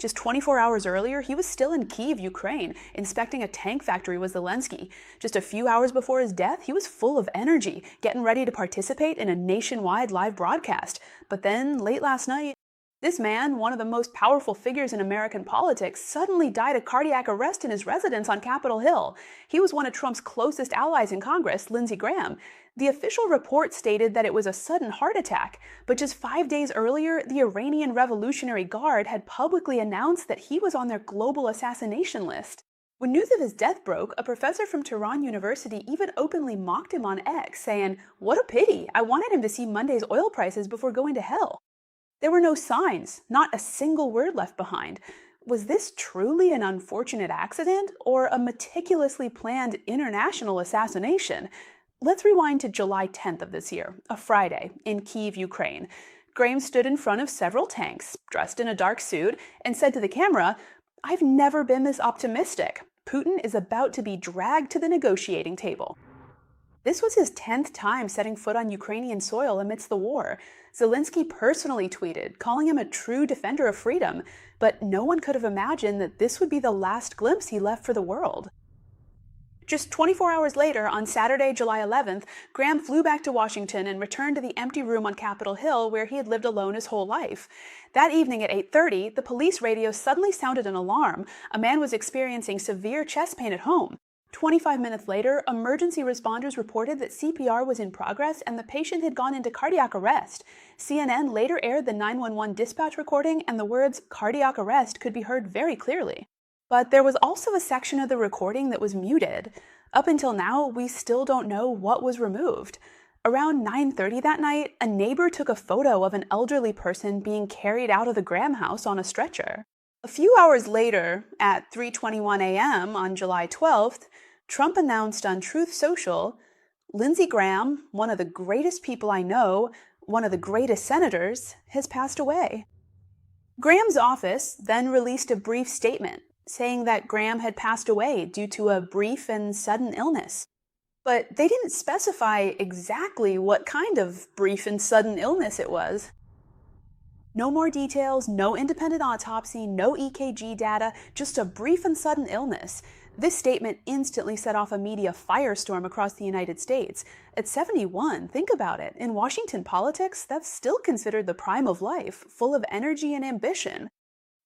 Just 24 hours earlier, he was still in Kyiv, Ukraine, inspecting a tank factory with Zelensky. Just a few hours before his death, he was full of energy, getting ready to participate in a nationwide live broadcast. But then, late last night, this man, one of the most powerful figures in American politics, suddenly died of cardiac arrest in his residence on Capitol Hill. He was one of Trump's closest allies in Congress, Lindsey Graham. The official report stated that it was a sudden heart attack, but just 5 days earlier, the Iranian Revolutionary Guard had publicly announced that he was on their global assassination list. When news of his death broke, a professor from Tehran University even openly mocked him on X, saying, "What a pity, I wanted him to see Monday's oil prices before going to hell." There were no signs, not a single word left behind. Was this truly an unfortunate accident, or a meticulously planned international assassination? Let's rewind to July 10th of this year, a Friday, in Kyiv, Ukraine. Graham stood in front of several tanks, dressed in a dark suit, and said to the camera, "I've never been this optimistic. Putin is about to be dragged to the negotiating table." This was his 10th time setting foot on Ukrainian soil amidst the war. Zelensky personally tweeted, calling him a true defender of freedom, but no one could have imagined that this would be the last glimpse he left for the world. Just 24 hours later, on Saturday, July 11th, Graham flew back to Washington and returned to the empty room on Capitol Hill where he had lived alone his whole life. That evening at 8:30, the police radio suddenly sounded an alarm. A man was experiencing severe chest pain at home. 25 minutes later, emergency responders reported that CPR was in progress and the patient had gone into cardiac arrest. CNN later aired the 911 dispatch recording, and the words "cardiac arrest" could be heard very clearly. But there was also a section of the recording that was muted. Up until now, we still don't know what was removed. Around 9:30 that night, a neighbor took a photo of an elderly person being carried out of the Graham house on a stretcher. A few hours later, at 3:21 a.m. on July 12th, Trump announced on Truth Social, "Lindsey Graham, one of the greatest people I know, one of the greatest senators, has passed away." Graham's office then released a brief statement saying that Graham had passed away due to a brief and sudden illness. But they didn't specify exactly what kind of brief and sudden illness it was. No more details, no independent autopsy, no EKG data, just a brief and sudden illness. This statement instantly set off a media firestorm across the United States. At 71, think about it. In Washington politics, that's still considered the prime of life, full of energy and ambition.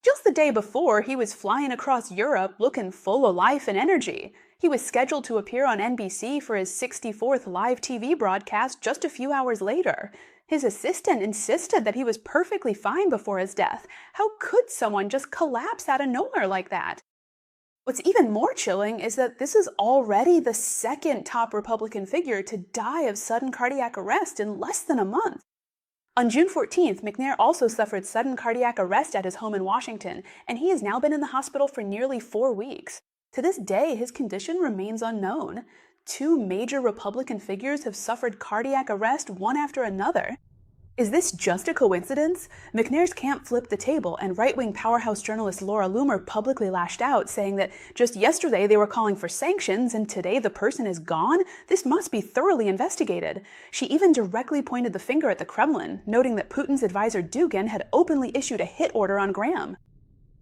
Just the day before, he was flying across Europe looking full of life and energy. He was scheduled to appear on NBC for his 64th live TV broadcast just a few hours later. His assistant insisted that he was perfectly fine before his death. How could someone just collapse out of nowhere like that? What's even more chilling is that this is already the second top Republican figure to die of sudden cardiac arrest in less than a month. On June 14th, McNair also suffered sudden cardiac arrest at his home in Washington, and he has now been in the hospital for nearly 4 weeks. To this day, his condition remains unknown. 2 major Republican figures have suffered cardiac arrest one after another. Is this just a coincidence? McNair's camp flipped the table, and right-wing powerhouse journalist Laura Loomer publicly lashed out, saying that just yesterday they were calling for sanctions, and today the person is gone? This must be thoroughly investigated. She even directly pointed the finger at the Kremlin, noting that Putin's advisor Dugin had openly issued a hit order on Graham.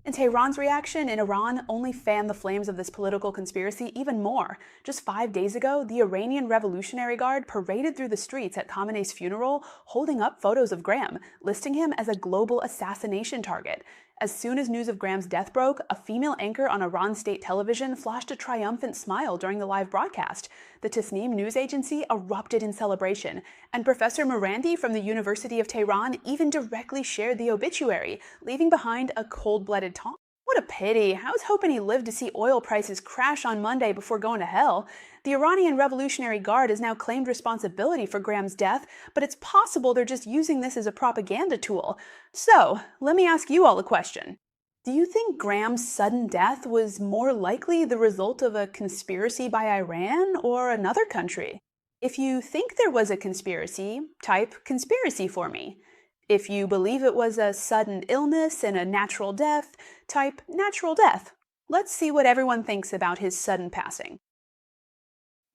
And Tehran's reaction in Iran only fanned the flames of this political conspiracy even more. Just 5 days ago, the Iranian Revolutionary Guard paraded through the streets at Khamenei's funeral, holding up photos of Graham, listing him as a global assassination target. As soon as news of Graham's death broke, a female anchor on Iran state television flashed a triumphant smile during the live broadcast. The Tasnim news agency erupted in celebration, and Professor Morandi from the University of Tehran even directly shared the obituary, leaving behind a cold-blooded taunt. What a pity. I was hoping he lived to see oil prices crash on Monday before going to hell. The Iranian Revolutionary Guard has now claimed responsibility for Graham's death, but it's possible they're just using this as a propaganda tool. So, let me ask you all a question. Do you think Graham's sudden death was more likely the result of a conspiracy by Iran or another country? If you think there was a conspiracy, type "conspiracy" for me. If you believe it was a sudden illness and a natural death, type "natural death." Let's see what everyone thinks about his sudden passing.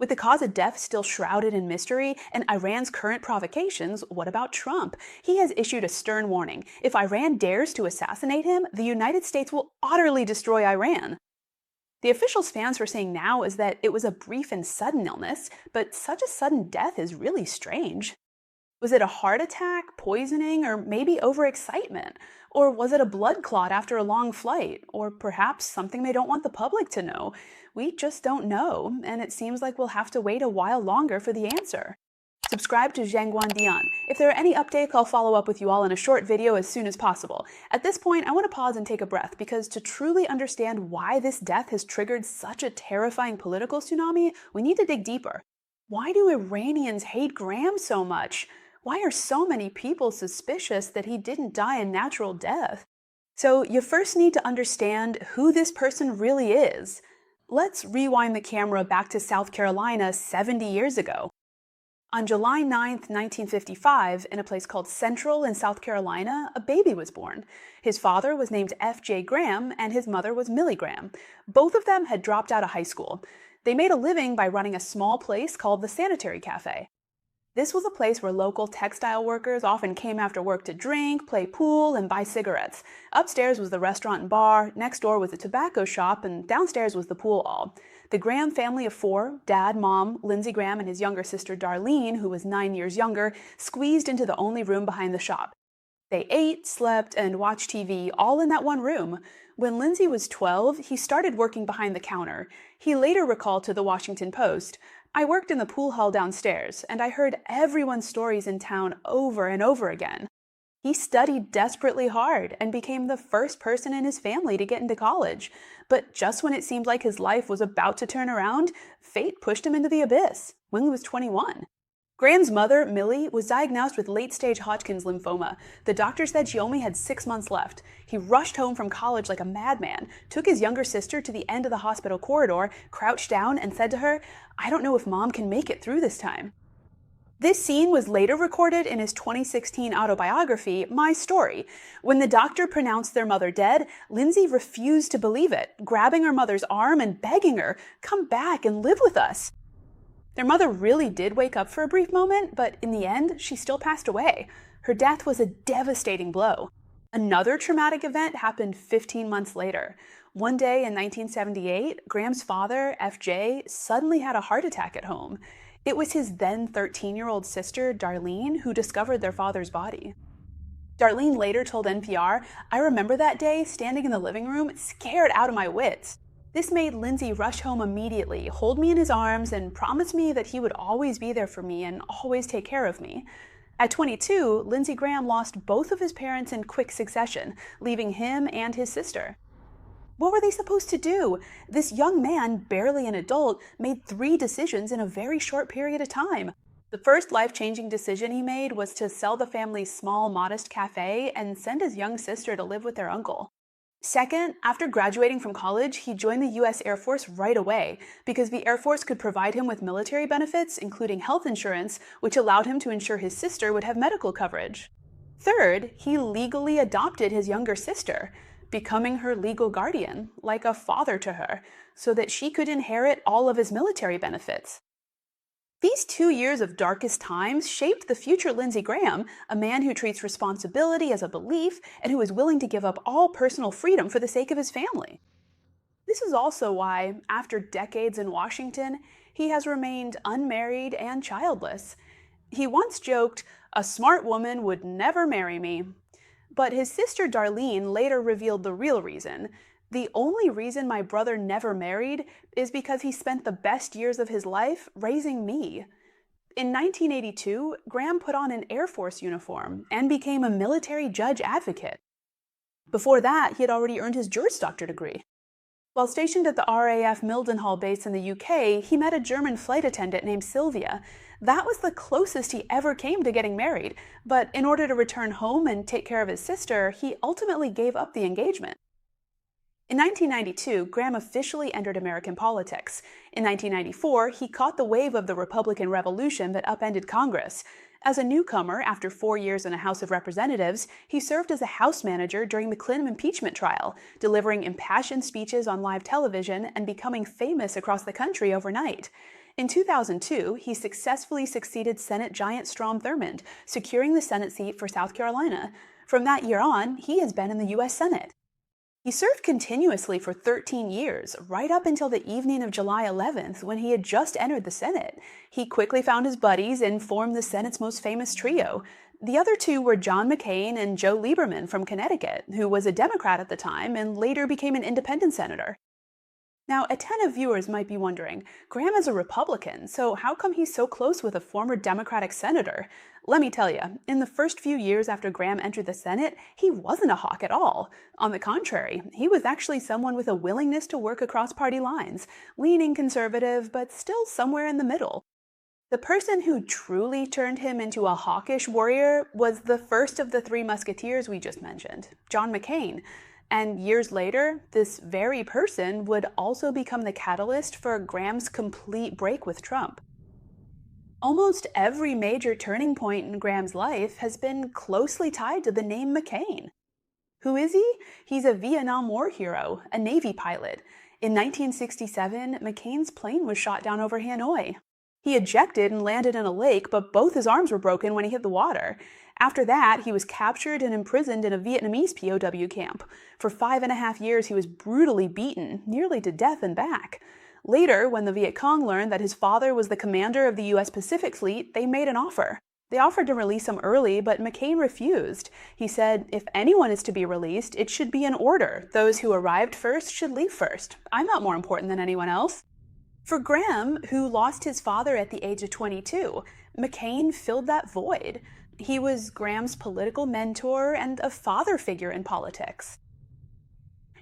With the cause of death still shrouded in mystery and Iran's current provocations, what about Trump? He has issued a stern warning. If Iran dares to assassinate him, the United States will utterly destroy Iran. The official stance we're seeing now is that it was a brief and sudden illness, but such a sudden death is really strange. Was it a heart attack, poisoning, or maybe overexcitement? Or was it a blood clot after a long flight? Or perhaps something they don't want the public to know? We just don't know, and it seems like we'll have to wait a while longer for the answer. Subscribe to Zhangguan Dian. If there are any updates, I'll follow up with you all in a short video as soon as possible. At this point, I want to pause and take a breath, because to truly understand why this death has triggered such a terrifying political tsunami, we need to dig deeper. Why do Iranians hate Graham so much? Why are so many people suspicious that he didn't die a natural death? So you first need to understand who this person really is. Let's rewind the camera back to South Carolina 70 years ago. On July 9, 1955, in a place called Central in South Carolina, a baby was born. His father was named F.J. Graham, and his mother was Millie Graham. Both of them had dropped out of high school. They made a living by running a small place called the Sanitary Cafe. This was a place where local textile workers often came after work to drink, play pool, and buy cigarettes. Upstairs was the restaurant and bar, next door was a tobacco shop, and downstairs was the pool hall. The Graham family of four, Dad, Mom, Lindsey Graham, and his younger sister Darlene, who was 9 years younger, squeezed into the only room behind the shop. They ate, slept, and watched TV all in that one room. When Lindsey was 12, he started working behind the counter. He later recalled to the Washington Post, "I worked in the pool hall downstairs, and I heard everyone's stories in town over and over again." He studied desperately hard and became the first person in his family to get into college. But just when it seemed like his life was about to turn around, fate pushed him into the abyss when he was 21. Graham's mother, Millie, was diagnosed with late-stage Hodgkin's lymphoma. The doctor said she only had 6 months left. He rushed home from college like a madman, took his younger sister to the end of the hospital corridor, crouched down, and said to her, "I don't know if Mom can make it through this time." This scene was later recorded in his 2016 autobiography, My Story. When the doctor pronounced their mother dead, Lindsey refused to believe it, grabbing her mother's arm and begging her, "Come back and live with us." Their mother really did wake up for a brief moment, but in the end, she still passed away. Her death was a devastating blow. Another traumatic event happened 15 months later. One day in 1978, Graham's father, FJ, suddenly had a heart attack at home. It was his then 13-year-old sister, Darlene, who discovered their father's body. Darlene later told NPR, "I remember that day standing in the living room, scared out of my wits. This made Lindsey rush home immediately, hold me in his arms, and promise me that he would always be there for me and always take care of me." At 22, Lindsey Graham lost both of his parents in quick succession, leaving him and his sister. What were they supposed to do? This young man, barely an adult, made 3 decisions in a very short period of time. The first life-changing decision he made was to sell the family's small, modest cafe and send his young sister to live with their uncle. Second, after graduating from college, he joined the U.S. Air Force right away because the Air Force could provide him with military benefits, including health insurance, which allowed him to ensure his sister would have medical coverage. Third, he legally adopted his younger sister, becoming her legal guardian, like a father to her, so that she could inherit all of his military benefits. These 2 years of darkest times shaped the future Lindsey Graham, a man who treats responsibility as a belief and who is willing to give up all personal freedom for the sake of his family. This is also why, after decades in Washington, he has remained unmarried and childless. He once joked, "A smart woman would never marry me." But his sister Darlene later revealed the real reason. "The only reason my brother never married is because he spent the best years of his life raising me." In 1982, Graham put on an Air Force uniform and became a military judge advocate. Before that, he had already earned his Juris Doctor degree. While stationed at the RAF Mildenhall base in the UK, he met a German flight attendant named Sylvia. That was the closest he ever came to getting married, but in order to return home and take care of his sister, he ultimately gave up the engagement. In 1992, Graham officially entered American politics. In 1994, he caught the wave of the Republican Revolution that upended Congress. As a newcomer, after 4 years in the House of Representatives, he served as a House manager during the Clinton impeachment trial, delivering impassioned speeches on live television and becoming famous across the country overnight. In 2002, he successfully succeeded Senate giant Strom Thurmond, securing the Senate seat for South Carolina. From that year on, he has been in the U.S. Senate. He served continuously for 13 years, right up until the evening of July 11th, when he had just entered the Senate. He quickly found his buddies and formed the Senate's most famous trio. The other two were John McCain and Joe Lieberman from Connecticut, who was a Democrat at the time and later became an independent senator. Now, attentive viewers might be wondering, Graham is a Republican, so how come he's so close with a former Democratic senator? Let me tell you, in the first few years after Graham entered the Senate, he wasn't a hawk at all. On the contrary, he was actually someone with a willingness to work across party lines, leaning conservative, but still somewhere in the middle. The person who truly turned him into a hawkish warrior was the first of the three musketeers we just mentioned, John McCain. And years later, this very person would also become the catalyst for Graham's complete break with Trump. Almost every major turning point in Graham's life has been closely tied to the name McCain. Who is he? He's a Vietnam War hero, a Navy pilot. In 1967, McCain's plane was shot down over Hanoi. He ejected and landed in a lake, but both his arms were broken when he hit the water. After that, he was captured and imprisoned in a Vietnamese POW camp. For 5.5 years, he was brutally beaten, nearly to death and back. Later, when the Viet Cong learned that his father was the commander of the U.S. Pacific Fleet, they made an offer. They offered to release him early, but McCain refused. He said, if anyone is to be released, it should be in order. Those who arrived first should leave first. I'm not more important than anyone else. For Graham, who lost his father at the age of 22, McCain filled that void. He was Graham's political mentor and a father figure in politics.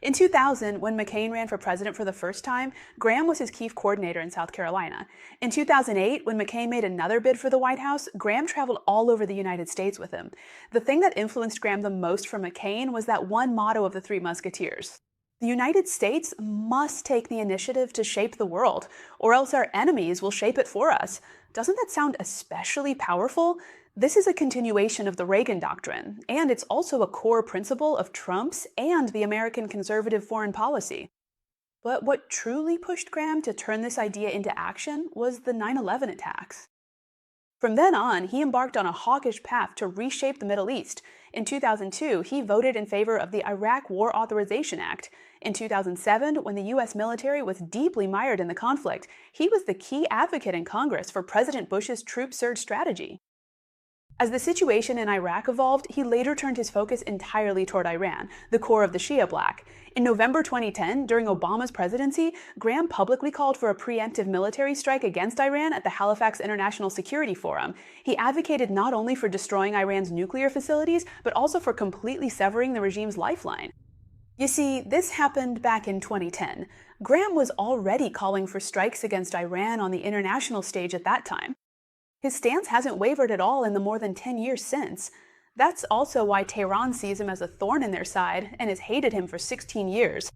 In 2000, when McCain ran for president for the first time, Graham was his chief coordinator in South Carolina. In 2008, when McCain made another bid for the White House, Graham traveled all over the United States with him. The thing that influenced Graham the most from McCain was that one motto of the Three Musketeers. The United States must take the initiative to shape the world, or else our enemies will shape it for us. Doesn't that sound especially powerful? This is a continuation of the Reagan Doctrine, and it's also a core principle of Trump's and the American conservative foreign policy. But what truly pushed Graham to turn this idea into action was the 9/11 attacks. From then on, he embarked on a hawkish path to reshape the Middle East. In 2002, he voted in favor of the Iraq War Authorization Act. In 2007, when the U.S. military was deeply mired in the conflict, he was the key advocate in Congress for President Bush's troop surge strategy. As the situation in Iraq evolved, he later turned his focus entirely toward Iran, the core of the Shia bloc. In November 2010, during Obama's presidency, Graham publicly called for a preemptive military strike against Iran at the Halifax International Security Forum. He advocated not only for destroying Iran's nuclear facilities, but also for completely severing the regime's lifeline. You see, this happened back in 2010. Graham was already calling for strikes against Iran on the international stage at that time. His stance hasn't wavered at all in the more than 10 years since. That's also why Tehran sees him as a thorn in their side and has hated him for 16 years.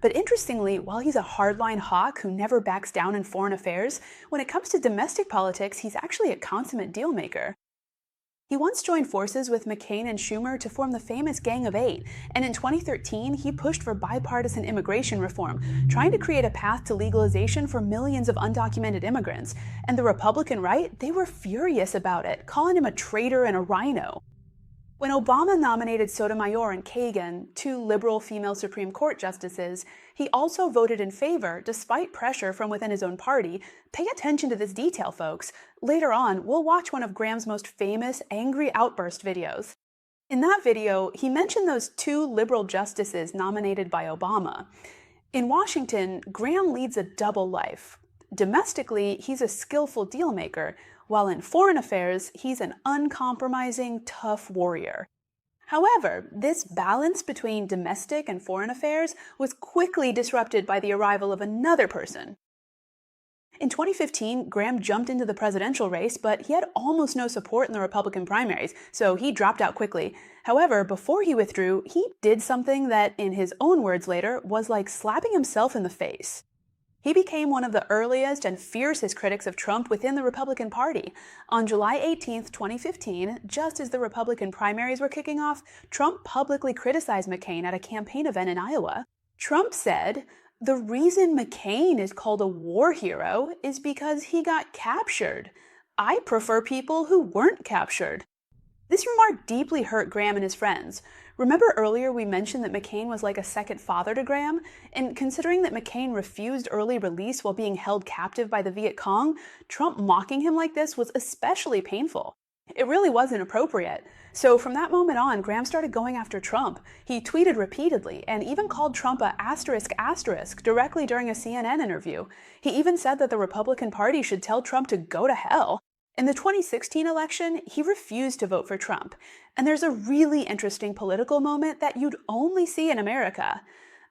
But interestingly, while he's a hardline hawk who never backs down in foreign affairs, when it comes to domestic politics, he's actually a consummate dealmaker. He once joined forces with McCain and Schumer to form the famous Gang of Eight, and in 2013, he pushed for bipartisan immigration reform, trying to create a path to legalization for millions of undocumented immigrants. And the Republican right, they were furious about it, calling him a traitor and a rhino. When Obama nominated Sotomayor and Kagan, two liberal female Supreme Court justices, he also voted in favor, despite pressure from within his own party. Pay attention to this detail, folks. Later on, we'll watch one of Graham's most famous angry outburst videos. In that video, he mentioned those two liberal justices nominated by Obama. In Washington, Graham leads a double life. Domestically, he's a skillful dealmaker, while in foreign affairs, he's an uncompromising, tough warrior. However, this balance between domestic and foreign affairs was quickly disrupted by the arrival of another person. In 2015, Graham jumped into the presidential race, but he had almost no support in the Republican primaries, so he dropped out quickly. However, before he withdrew, he did something that, in his own words later, was like slapping himself in the face. He became one of the earliest and fiercest critics of Trump within the Republican Party. On July 18, 2015, just as the Republican primaries were kicking off, Trump publicly criticized McCain at a campaign event in Iowa. Trump said, The reason McCain is called a war hero is because he got captured. I prefer people who weren't captured. This remark deeply hurt Graham and his friends. Remember earlier we mentioned that McCain was like a second father to Graham? And considering that McCain refused early release while being held captive by the Viet Cong, Trump mocking him like this was especially painful. It really wasn't appropriate. So from that moment on, Graham started going after Trump. He tweeted repeatedly and even called Trump a *** directly during a CNN interview. He even said that the Republican Party should tell Trump to go to hell. In the 2016 election, he refused to vote for Trump. And there's a really interesting political moment that you'd only see in America.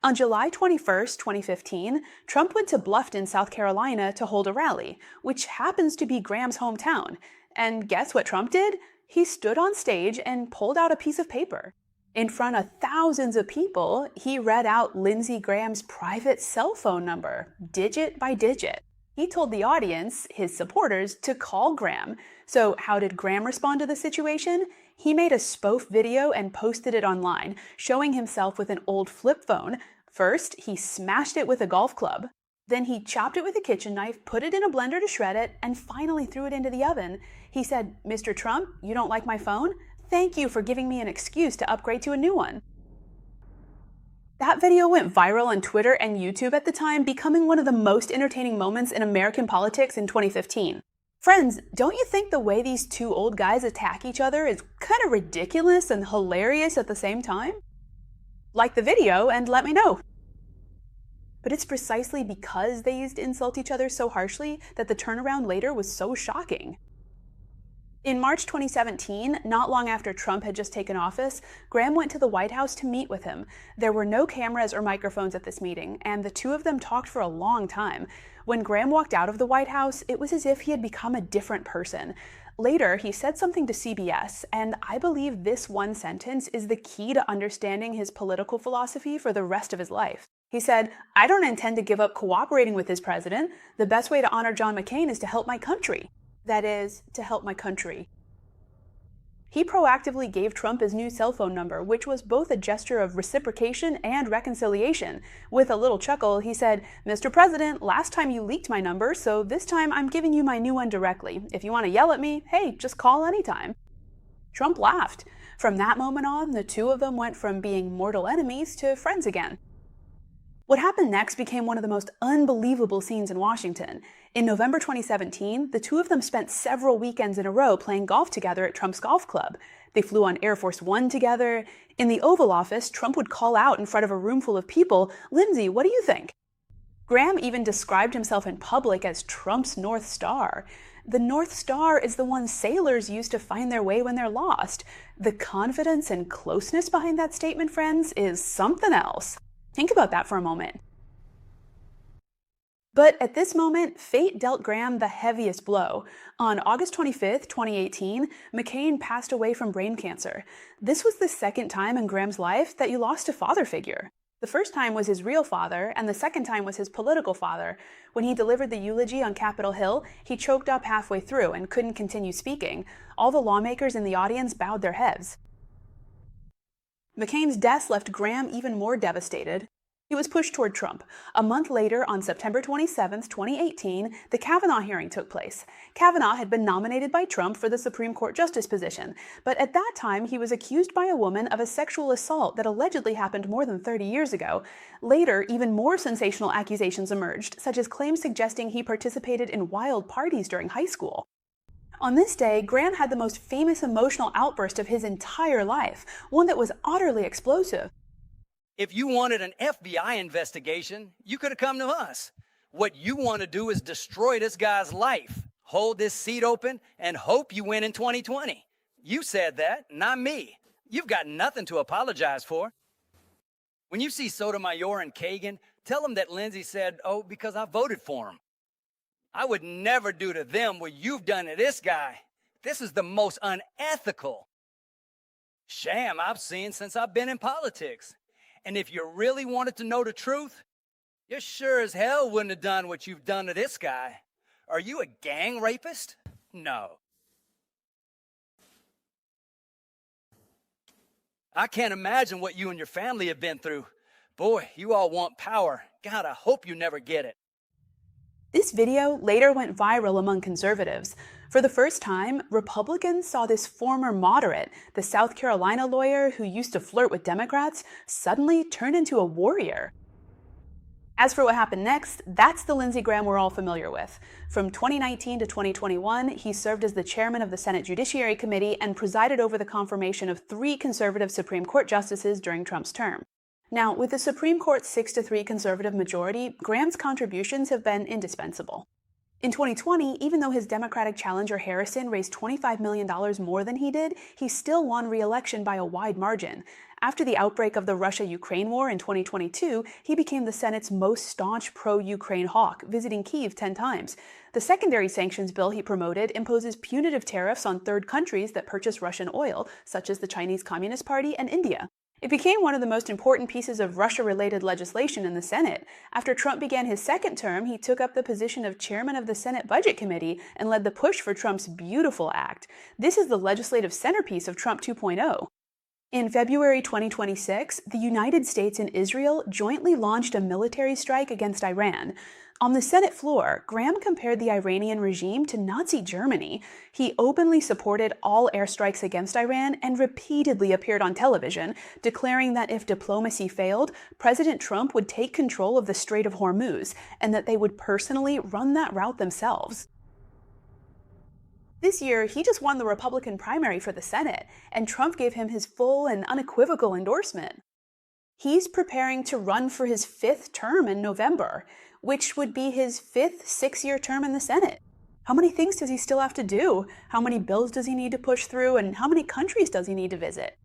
On July 21st, 2015, Trump went to Bluffton, South Carolina to hold a rally, which happens to be Graham's hometown. And guess what Trump did? He stood on stage and pulled out a piece of paper. In front of thousands of people, he read out Lindsey Graham's private cell phone number, digit by digit. He told the audience, his supporters, to call Graham. So how did Graham respond to the situation? He made a spoof video and posted it online, showing himself with an old flip phone. First, he smashed it with a golf club. Then he chopped it with a kitchen knife, put it in a blender to shred it, and finally threw it into the oven. He said, "Mr. Trump, you don't like my phone? Thank you for giving me an excuse to upgrade to a new one." That video went viral on Twitter and YouTube at the time, becoming one of the most entertaining moments in American politics in 2015. Friends, don't you think the way these two old guys attack each other is kind of ridiculous and hilarious at the same time? Like the video and let me know. But it's precisely because they used to insult each other so harshly that the turnaround later was so shocking. In March 2017, not long after Trump had just taken office, Graham went to the White House to meet with him. There were no cameras or microphones at this meeting, and the two of them talked for a long time. When Graham walked out of the White House, it was as if he had become a different person. Later, he said something to CBS, and I believe this one sentence is the key to understanding his political philosophy for the rest of his life. He said, "I don't intend to give up cooperating with this president. The best way to honor John McCain is to help my country. That is, to help my country." He proactively gave Trump his new cell phone number, which was both a gesture of reciprocation and reconciliation. With a little chuckle, he said, "Mr. President, last time you leaked my number, so this time I'm giving you my new one directly. If you want to yell at me, hey, just call anytime." Trump laughed. From that moment on, the two of them went from being mortal enemies to friends again. What happened next became one of the most unbelievable scenes in Washington. In November 2017, the two of them spent several weekends in a row playing golf together at Trump's golf club. They flew on Air Force One together. In the Oval Office, Trump would call out in front of a room full of people, "Lindsey, what do you think?" Graham even described himself in public as Trump's North Star. The North Star is the one sailors use to find their way when they're lost. The confidence and closeness behind that statement, friends, is something else. Think about that for a moment. But at this moment, fate dealt Graham the heaviest blow. On August 25th, 2018, McCain passed away from brain cancer. This was the second time in Graham's life that you lost a father figure. The first time was his real father, and the second time was his political father. When he delivered the eulogy on Capitol Hill, he choked up halfway through and couldn't continue speaking. All the lawmakers in the audience bowed their heads. McCain's death left Graham even more devastated. He was pushed toward Trump. A month later, on September 27, 2018, the Kavanaugh hearing took place. Kavanaugh had been nominated by Trump for the Supreme Court justice position, but at that time he was accused by a woman of a sexual assault that allegedly happened more than 30 years ago. Later, even more sensational accusations emerged, such as claims suggesting he participated in wild parties during high school. On this day, Graham had the most famous emotional outburst of his entire life, one that was utterly explosive. "If you wanted an FBI investigation, you could have come to us. What you want to do is destroy this guy's life, hold this seat open, and hope you win in 2020. You said that, not me. You've got nothing to apologize for. When you see Sotomayor and Kagan, tell them that Lindsey said, 'Oh, because I voted for him.' I would never do to them what you've done to this guy. This is the most unethical sham I've seen since I've been in politics. And if you really wanted to know the truth, you sure as hell wouldn't have done what you've done to this guy. Are you a gang rapist? No. I can't imagine what you and your family have been through, Boy, you all want power. God, I hope you never get it. This video later went viral among conservatives. For the first time, Republicans saw this former moderate, the South Carolina lawyer who used to flirt with Democrats, suddenly turn into a warrior. As for what happened next, that's the Lindsey Graham we're all familiar with. From 2019 to 2021, he served as the chairman of the Senate Judiciary Committee and presided over the confirmation of 3 conservative Supreme Court justices during Trump's term. Now, with the Supreme Court's 6-3 conservative majority, Graham's contributions have been indispensable. In 2020, even though his Democratic challenger Harrison raised $25 million more than he did, he still won re-election by a wide margin. After the outbreak of the Russia-Ukraine war in 2022, he became the Senate's most staunch pro-Ukraine hawk, visiting Kyiv 10 times. The secondary sanctions bill he promoted imposes punitive tariffs on third countries that purchase Russian oil, such as the Chinese Communist Party and India. It became one of the most important pieces of Russia-related legislation in the Senate. After Trump began his second term, he took up the position of chairman of the Senate Budget Committee and led the push for Trump's Beautiful Act. This is the legislative centerpiece of Trump 2.0. In February 2026, the United States and Israel jointly launched a military strike against Iran. On the Senate floor, Graham compared the Iranian regime to Nazi Germany. He openly supported all airstrikes against Iran and repeatedly appeared on television, declaring that if diplomacy failed, President Trump would take control of the Strait of Hormuz and that they would personally run that route themselves. This year, he just won the Republican primary for the Senate, and Trump gave him his full and unequivocal endorsement. He's preparing to run for his 5th term in November, which would be his 5th 6-year term in the Senate. How many things does he still have to do? How many bills does he need to push through? And how many countries does he need to visit?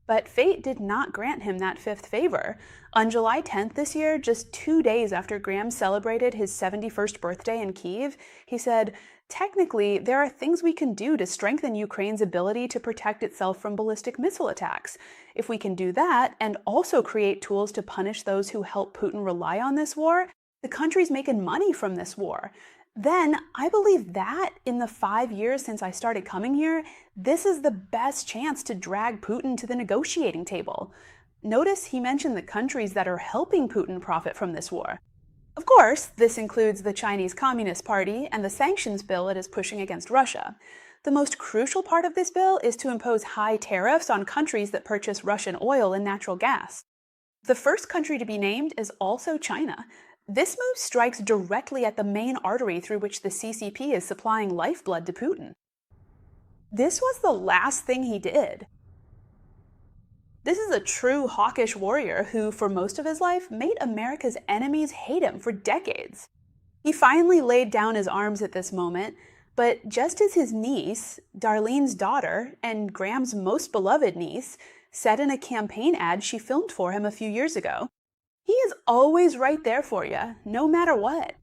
But fate did not grant him that 5th favor. On July 10th this year, just 2 days after Graham celebrated his 71st birthday in Kyiv, he said, "Technically, there are things we can do to strengthen Ukraine's ability to protect itself from ballistic missile attacks. If we can do that, and also create tools to punish those who help Putin rely on this war, the country's making money from this war. Then, I believe that, in the 5 years since I started coming here, this is the best chance to drag Putin to the negotiating table." Notice he mentioned the countries that are helping Putin profit from this war. Of course, this includes the Chinese Communist Party and the sanctions bill it is pushing against Russia. The most crucial part of this bill is to impose high tariffs on countries that purchase Russian oil and natural gas. The first country to be named is also China. This move strikes directly at the main artery through which the CCP is supplying lifeblood to Putin. This was the last thing he did. This is a true hawkish warrior who, for most of his life, made America's enemies hate him for decades. He finally laid down his arms at this moment, but just as his niece, Darlene's daughter, and Graham's most beloved niece, said in a campaign ad she filmed for him a few years ago, he is always right there for you, no matter what.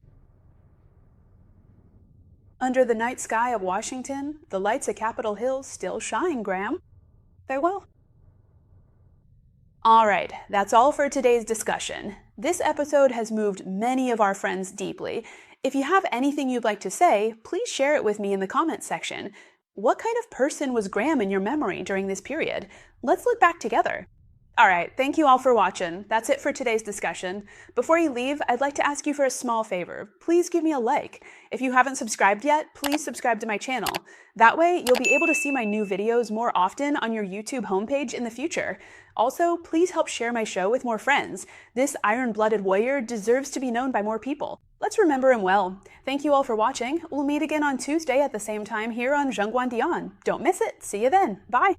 Under the night sky of Washington, the lights of Capitol Hill still shine, Graham. Farewell. All right, that's all for today's discussion. This episode has moved many of our friends deeply. If you have anything you'd like to say, please share it with me in the comments section. What kind of person was Graham in your memory during this period? Let's look back together. All right, thank you all for watching. That's it for today's discussion. Before you leave, I'd like to ask you for a small favor. Please give me a like. If you haven't subscribed yet, please subscribe to my channel. That way, you'll be able to see my new videos more often on your YouTube homepage in the future. Also, please help share my show with more friends. This iron-blooded warrior deserves to be known by more people. Let's remember him well. Thank you all for watching. We'll meet again on Tuesday at the same time here on Zhengguan Dian. Don't miss it. See you then. Bye.